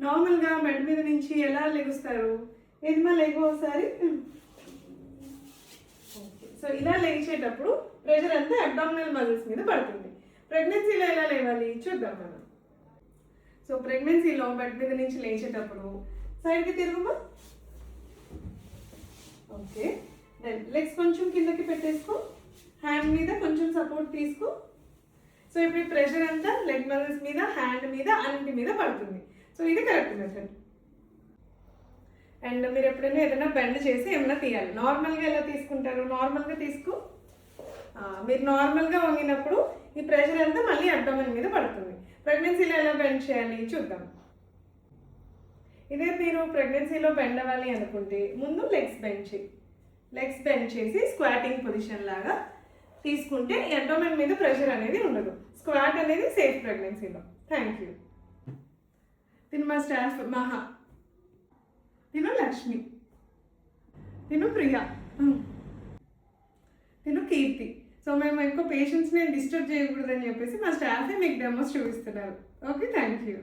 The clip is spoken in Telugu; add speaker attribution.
Speaker 1: నార్మల్గా బెడ్ మీద నుంచి ఎలా లెగుస్తారు? ఏది మా లెగు ఒకసారి. ఓకే, సో ఇలా లేచేటప్పుడు ప్రెషర్ అంతా అబ్డామినల్ మజిల్స్ మీద పడుతుంది. ప్రెగ్నెన్సీలో ఎలా లేవాలి చూద్దాం మనం. సో ప్రెగ్నెన్సీలో బెడ్ మీద నుంచి లేచేటప్పుడు సైడ్కి తిరుగుమా. ఓకే, దెన్ లెగ్స్ కొంచెం కిందకి పెట్టేసుకో, హ్యాండ్ మీద కొంచెం సపోర్ట్ తీసుకో. సో ఇప్పుడు ఈ ప్రెషర్ అంతా లెగ్ మజిల్స్ మీద, హ్యాండ్ మీద, అన్నింటి మీద పడుతుంది. సో ఇది కరెక్ట్ మెథడ్. అండ్ మీరు ఎప్పుడైనా ఏదైనా బెండ్ చేసి ఏమైనా తీయాలి. నార్మల్గా ఎలా తీసుకుంటారు? నార్మల్గా తీసుకో. మీరు నార్మల్గా వంగినప్పుడు ఈ ప్రెషర్ అంతా మళ్ళీ అబ్డామిన్ మీద పడుతుంది. ప్రెగ్నెన్సీలో ఎలా బెండ్ చేయాలి చూద్దాం. ఇదే మీరు ప్రెగ్నెన్సీలో బెండ్ అవ్వాలి అనుకుంటే ముందు లెగ్స్ బెండ్ చేసి స్క్వాటింగ్ పొజిషన్ లాగా తీసుకుంటే అబ్డామిన్ మీద ప్రెషర్ అనేది ఉండదు. స్క్వాట్ అనేది సేఫ్ ప్రెగ్నెన్సీలో. Thank you. తిను మా స్టాఫ్ మహా, తిను లక్ష్మి, తిను ప్రియా, తిను కీర్తి. సో మేము ఎక్కువ పేషెంట్స్ని డిస్టర్బ్ చేయకూడదని చెప్పేసి మా స్టాఫే మీకు డెమోస్ చూపిస్తున్నారు. Okay, thank you.